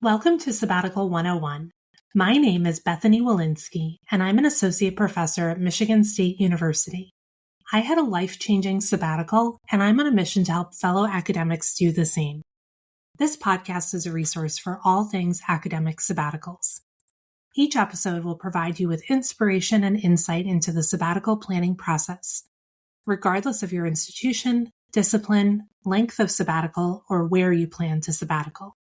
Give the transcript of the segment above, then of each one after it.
Welcome to Sabbatical 101. My name is Bethany Walensky, and I'm an associate professor at Michigan State University. I had a life-changing sabbatical, and I'm on a mission to help fellow academics do the same. This podcast is a resource for all things academic sabbaticals. Each episode will provide you with inspiration and insight into the sabbatical planning process, regardless of your institution, discipline, length of sabbatical, or where you plan to sabbatical.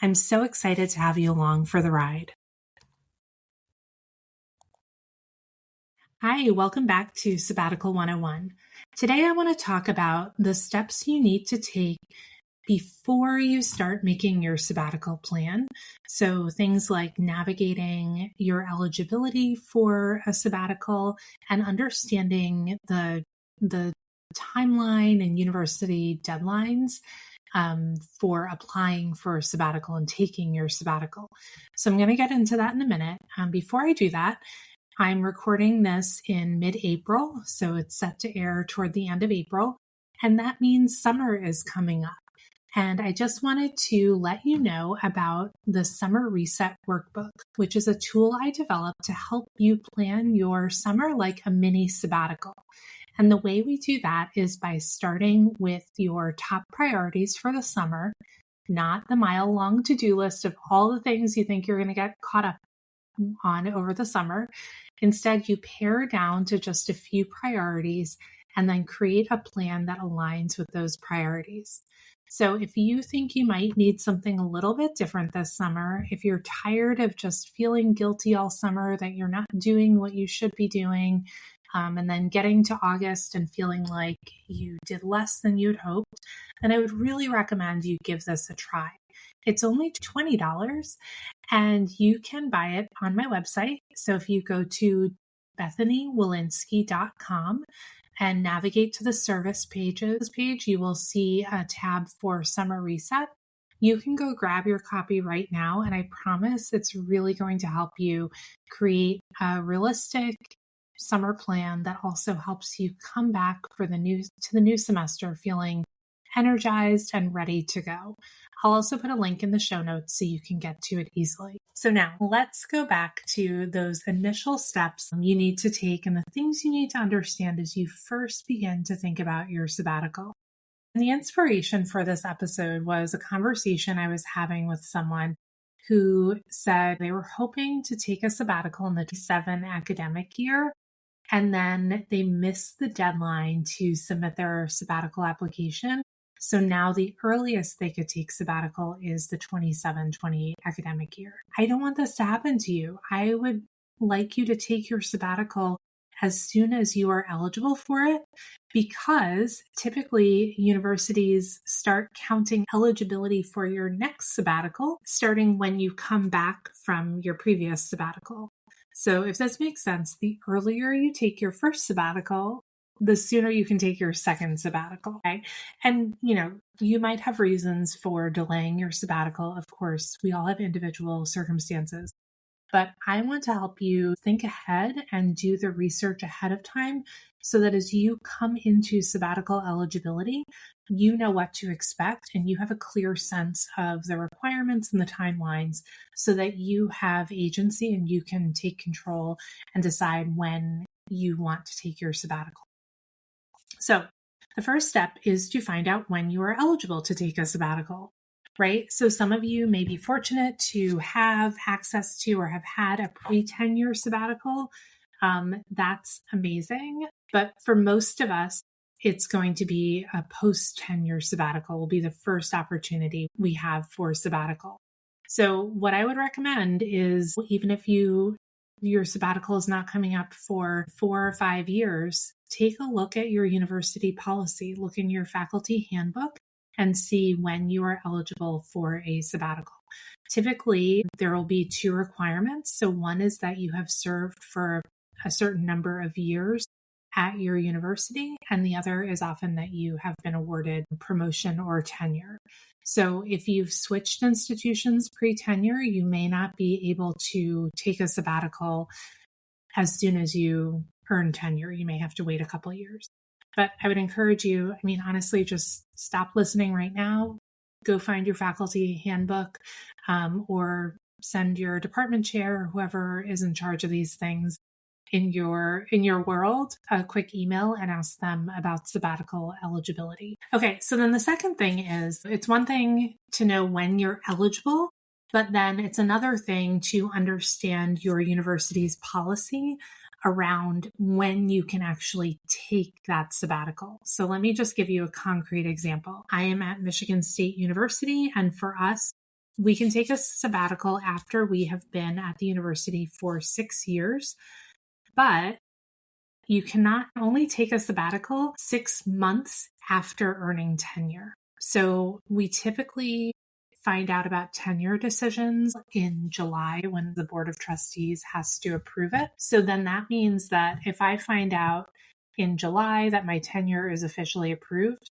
I'm so excited to have you along for the ride. Hi, welcome back to Sabbatical 101. Today I want to talk about the steps you need to take before you start making your sabbatical plan. So things like navigating your eligibility for a sabbatical and understanding the timeline and university deadlines for applying for a sabbatical and taking your sabbatical. So I'm going to get into that in a minute. Before I do that, I'm recording this in mid-April, so it's set to air toward the end of April, and that means summer is coming up. And I just wanted to let you know about the Summer Reset Workbook, which is a tool I developed to help you plan your summer like a mini sabbatical. And the way we do that is by starting with your top priorities for the summer, not the mile-long to-do list of all the things you think you're going to get caught up on over the summer. Instead, you pare down to just a few priorities and then create a plan that aligns with those priorities. So if you think you might need something a little bit different this summer, if you're tired of just feeling guilty all summer that you're not doing what you should be doing, and then getting to August and feeling like you did less than you'd hoped, then I would really recommend you give this a try. It's only $20 and you can buy it on my website. So if you go to BethanyWalensky.com and navigate to the service page, you will see a tab for Summer Reset. You can go grab your copy right now, and I promise it's really going to help you create a realistic summer plan that also helps you come back to the new semester feeling energized and ready to go. I'll also put a link in the show notes so you can get to it easily. So now let's go back to those initial steps you need to take and the things you need to understand as you first begin to think about your sabbatical. And the inspiration for this episode was a conversation I was having with someone who said they were hoping to take a sabbatical in the 2027 academic year, and then they missed the deadline to submit their sabbatical application. So now the earliest they could take sabbatical is the 27-28 academic year. I don't want this to happen to you. I would like you to take your sabbatical as soon as you are eligible for it, because typically universities start counting eligibility for your next sabbatical starting when you come back from your previous sabbatical. So if this makes sense, the earlier you take your first sabbatical, the sooner you can take your second sabbatical. Okay? And, you might have reasons for delaying your sabbatical. Of course, we all have individual circumstances, but I want to help you think ahead and do the research ahead of time so that as you come into sabbatical eligibility, you know what to expect and you have a clear sense of the requirements and the timelines so that you have agency and you can take control and decide when you want to take your sabbatical. So the first step is to find out when you are eligible to take a sabbatical, right? So some of you may be fortunate to have access to or have had a pre-tenure sabbatical. That's amazing. But for most of us, it's going to be a post-tenure sabbatical will be the first opportunity we have for sabbatical. So what I would recommend is even if your sabbatical is not coming up for 4 or 5 years, take a look at your university policy, look in your faculty handbook and see when you are eligible for a sabbatical. Typically, there will be 2 requirements. So one is that you have served for a certain number of years at your university, and the other is often that you have been awarded promotion or tenure. So if you've switched institutions pre-tenure, you may not be able to take a sabbatical as soon as you earn tenure. You may have to wait a couple of years. But I would encourage you, honestly, just stop listening right now. go find your faculty handbook or send your department chair or whoever is in charge of these things in your world a quick email and ask them about sabbatical eligibility. Okay, so then the second thing is, it's one thing to know when you're eligible, but then it's another thing to understand your university's policy around when you can actually take that sabbatical. So let me just give you a concrete example. I am at Michigan State University, and for us, we can take a sabbatical after we have been at the university for 6 years, but you cannot only take a sabbatical 6 months after earning tenure. So we typically find out about tenure decisions in July when the Board of Trustees has to approve it. So then that means that if I find out in July that my tenure is officially approved,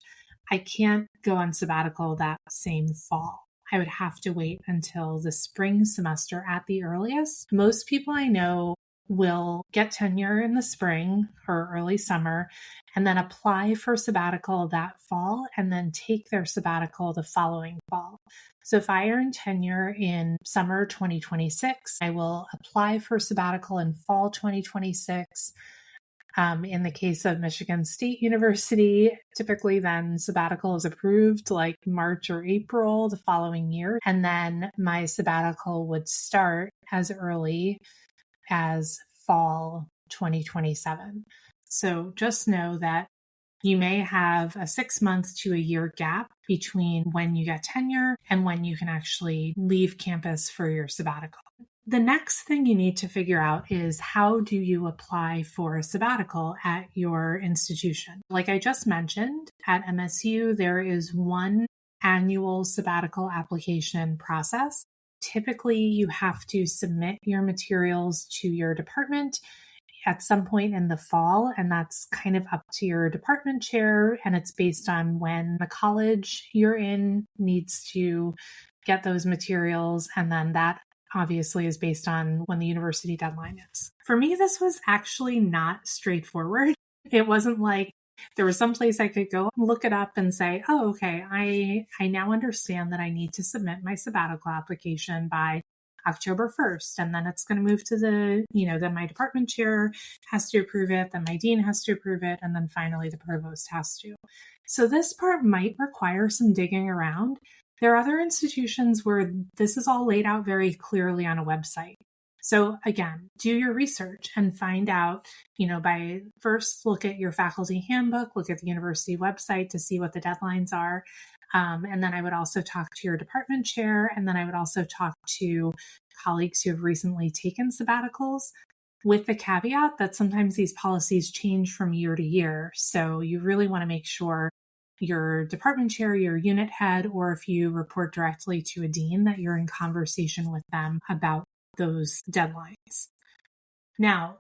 I can't go on sabbatical that same fall. I would have to wait until the spring semester at the earliest. Most people I know will get tenure in the spring or early summer and then apply for sabbatical that fall and then take their sabbatical the following fall. So if I earn tenure in summer 2026, I will apply for sabbatical in fall 2026. In the case of Michigan State University, typically then sabbatical is approved like March or April the following year. And then my sabbatical would start as early as fall 2027. So just know that you may have a 6 month to a year gap between when you get tenure and when you can actually leave campus for your sabbatical. The next thing you need to figure out is, how do you apply for a sabbatical at your institution? Like I just mentioned, at MSU, there is one annual sabbatical application process. Typically, you have to submit your materials to your department at some point in the fall, and that's kind of up to your department chair, and it's based on when the college you're in needs to get those materials, and then that obviously is based on when the university deadline is. For me, this was actually not straightforward. It wasn't like there was some place I could go look it up and say, oh, okay, I now understand that I need to submit my sabbatical application by October 1st. And then it's going to move to then my department chair has to approve it, then my dean has to approve it, and then finally the provost has to. So this part might require some digging around. There are other institutions where this is all laid out very clearly on a website. So again, do your research and find out, by first look at your faculty handbook, look at the university website to see what the deadlines are. And then I would also talk to your department chair. And then I would also talk to colleagues who have recently taken sabbaticals, with the caveat that sometimes these policies change from year to year. So you really want to make sure your department chair, your unit head, or if you report directly to a dean, that you're in conversation with them about those deadlines. Now,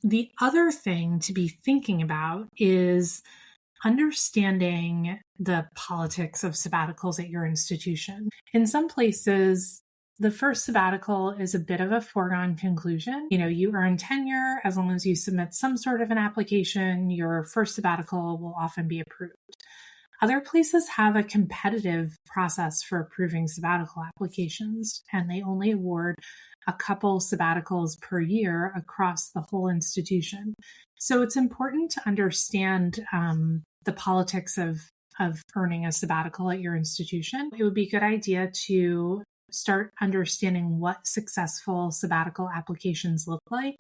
the other thing to be thinking about is understanding the politics of sabbaticals at your institution. In some places, the first sabbatical is a bit of a foregone conclusion. You earn tenure as long as you submit some sort of an application, your first sabbatical will often be approved. Other places have a competitive process for approving sabbatical applications, and they only award a couple sabbaticals per year across the whole institution. So it's important to understand the politics of earning a sabbatical at your institution. It would be a good idea to start understanding what successful sabbatical applications look like.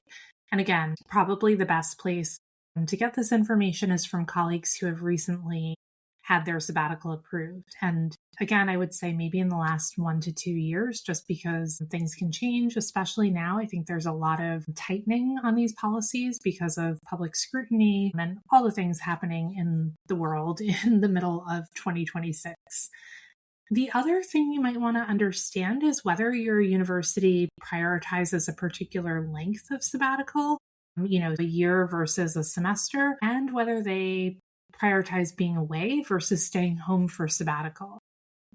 And again, probably the best place to get this information is from colleagues who have recently had their sabbatical approved. And again, I would say maybe in the last 1 to 2 years, just because things can change, especially now. I think there's a lot of tightening on these policies because of public scrutiny and all the things happening in the world in the middle of 2026. The other thing you might want to understand is whether your university prioritizes a particular length of sabbatical, a year versus a semester, and whether they prioritize being away versus staying home for sabbatical.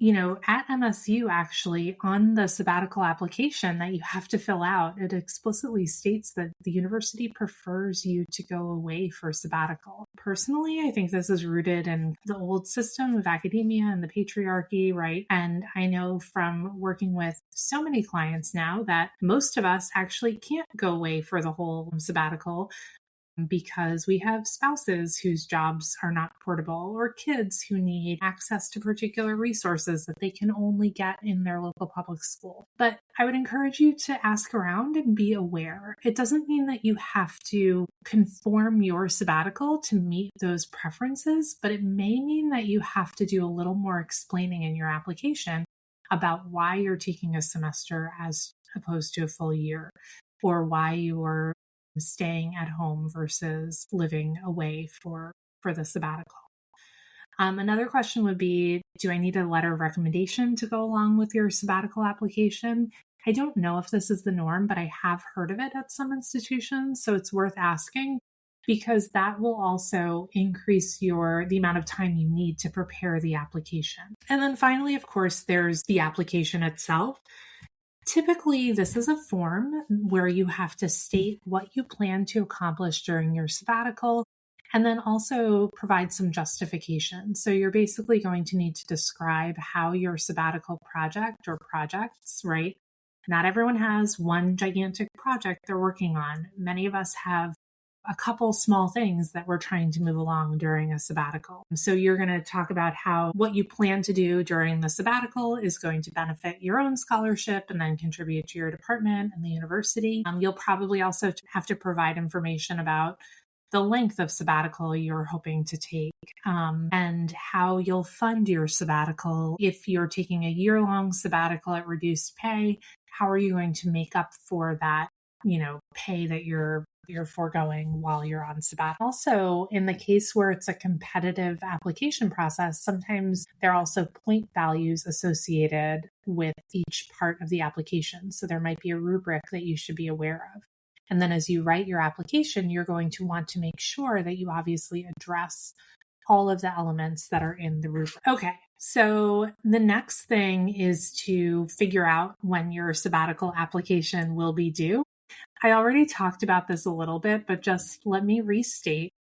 At MSU, actually, on the sabbatical application that you have to fill out, it explicitly states that the university prefers you to go away for sabbatical. Personally, I think this is rooted in the old system of academia and the patriarchy, right? And I know from working with so many clients now that most of us actually can't go away for the whole sabbatical, because we have spouses whose jobs are not portable or kids who need access to particular resources that they can only get in their local public school. But I would encourage you to ask around and be aware. It doesn't mean that you have to conform your sabbatical to meet those preferences, but it may mean that you have to do a little more explaining in your application about why you're taking a semester as opposed to a full year, or why you're staying at home versus living away for the sabbatical. Another question would be, do I need a letter of recommendation to go along with your sabbatical application? I don't know if this is the norm, but I have heard of it at some institutions, so it's worth asking, because that will also increase the amount of time you need to prepare the application. And then finally, of course, there's the application itself. Typically, this is a form where you have to state what you plan to accomplish during your sabbatical, and then also provide some justification. So you're basically going to need to describe how your sabbatical project or projects, right? Not everyone has one gigantic project they're working on. Many of us have a couple small things that we're trying to move along during a sabbatical. So you're going to talk about how what you plan to do during the sabbatical is going to benefit your own scholarship and then contribute to your department and the university. You'll probably also have to provide information about the length of sabbatical you're hoping to take, and how you'll fund your sabbatical. If you're taking a year-long sabbatical at reduced pay, how are you going to make up for that, pay that you're foregoing while you're on sabbatical? Also, in the case where it's a competitive application process, sometimes there are also point values associated with each part of the application. So there might be a rubric that you should be aware of. And then as you write your application, you're going to want to make sure that you obviously address all of the elements that are in the rubric. Okay, so the next thing is to figure out when your sabbatical application will be due. I already talked about this a little bit, but just let me restate.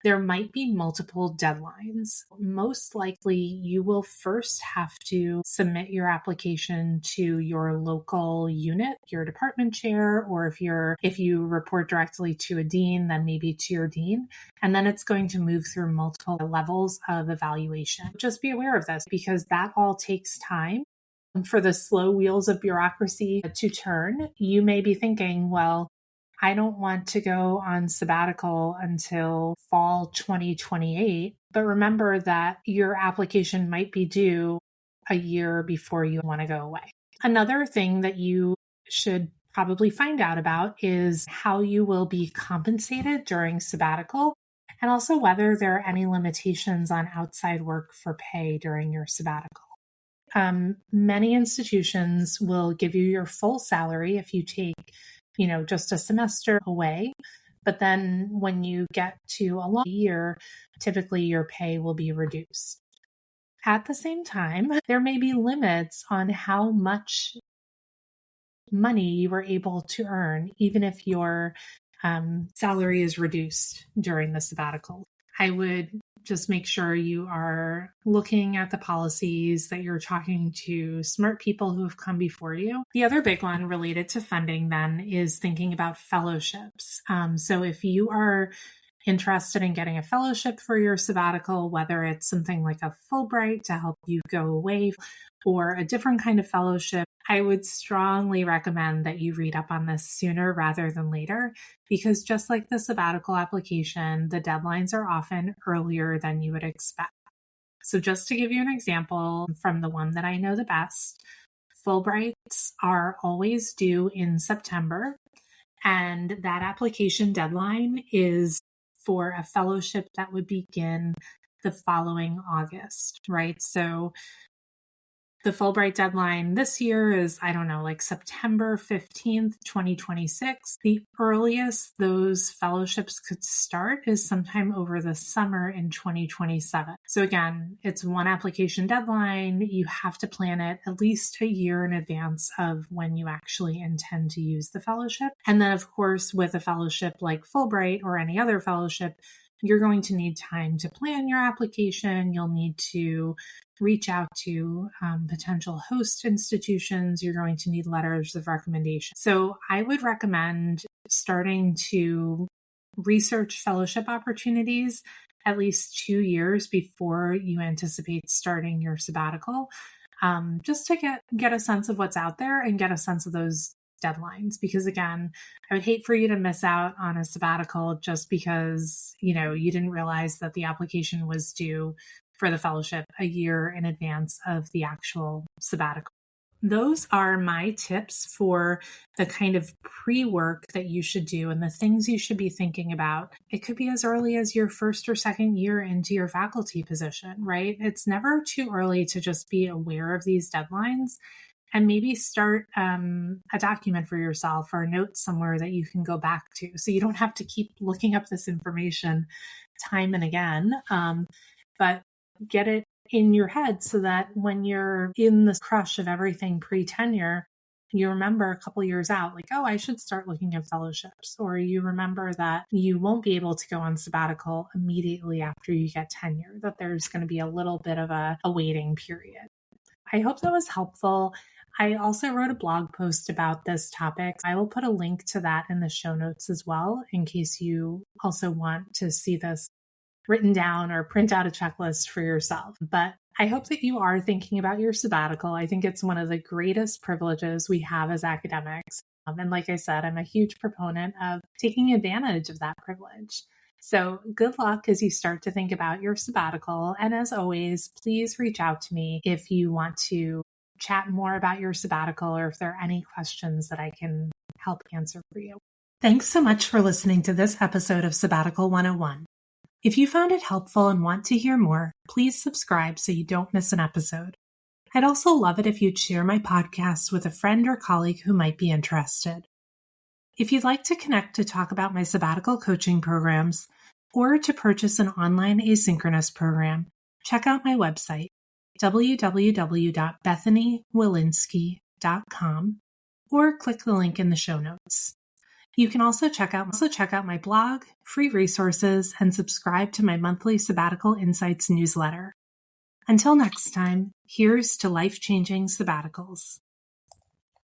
There might be multiple deadlines. Most likely, you will first have to submit your application to your local unit, your department chair, or if you report directly to a dean, then maybe to your dean. And then it's going to move through multiple levels of evaluation. Just be aware of this, because that all takes time. For the slow wheels of bureaucracy to turn, you may be thinking, well, I don't want to go on sabbatical until fall 2028. But remember that your application might be due a year before you want to go away. Another thing that you should probably find out about is how you will be compensated during sabbatical, and also whether there are any limitations on outside work for pay during your sabbatical. Many institutions will give you your full salary if you take just a semester away. But then when you get to a long year, typically your pay will be reduced. At the same time, there may be limits on how much money you were able to earn, even if your salary is reduced during the sabbatical. I would just make sure you are looking at the policies, that you're talking to smart people who have come before you. The other big one related to funding then is thinking about fellowships. So if you are interested in getting a fellowship for your sabbatical, whether it's something like a Fulbright to help you go away or a different kind of fellowship, I would strongly recommend that you read up on this sooner rather than later, because just like the sabbatical application, the deadlines are often earlier than you would expect. So just to give you an example from the one that I know the best, Fulbrights are always due in September, and that application deadline is for a fellowship that would begin the following August, right? So The Fulbright deadline this year is, like September 15th, 2026. The earliest those fellowships could start is sometime over the summer in 2027. So again, it's one application deadline. You have to plan it at least a year in advance of when you actually intend to use the fellowship. And then, of course, with a fellowship like Fulbright or any other fellowship, you're going to need time to plan your application. You'll need to reach out to potential host institutions. You're going to need letters of recommendation. So I would recommend starting to research fellowship opportunities at least 2 years before you anticipate starting your sabbatical, just to get a sense of what's out there and get a sense of those deadlines. Because again, I would hate for you to miss out on a sabbatical just because, you didn't realize that the application was due for the fellowship a year in advance of the actual sabbatical. Those are my tips for the kind of pre-work that you should do and the things you should be thinking about. It could be as early as your first or second year into your faculty position, right? It's never too early to just be aware of these deadlines and maybe start a document for yourself or a note somewhere that you can go back to. So you don't have to keep looking up this information time and again, but get it in your head so that when you're in the crush of everything pre-tenure, you remember a couple years out, like, oh, I should start looking at fellowships. Or you remember that you won't be able to go on sabbatical immediately after you get tenure, that there's going to be a little bit of a waiting period. I hope that was helpful. I also wrote a blog post about this topic. I will put a link to that in the show notes as well, in case you also want to see this written down or print out a checklist for yourself. But I hope that you are thinking about your sabbatical. I think it's one of the greatest privileges we have as academics. And like I said, I'm a huge proponent of taking advantage of that privilege. So good luck as you start to think about your sabbatical. And as always, please reach out to me if you want to chat more about your sabbatical or if there are any questions that I can help answer for you. Thanks so much for listening to this episode of Sabbatical 101. If you found it helpful and want to hear more, please subscribe so you don't miss an episode. I'd also love it if you'd share my podcast with a friend or colleague who might be interested. If you'd like to connect to talk about my sabbatical coaching programs or to purchase an online asynchronous program, check out my website, www.bethanywilinski.com, or click the link in the show notes. You can also check out my blog, free resources, and subscribe to my monthly Sabbatical Insights newsletter. Until next time, here's to life-changing sabbaticals.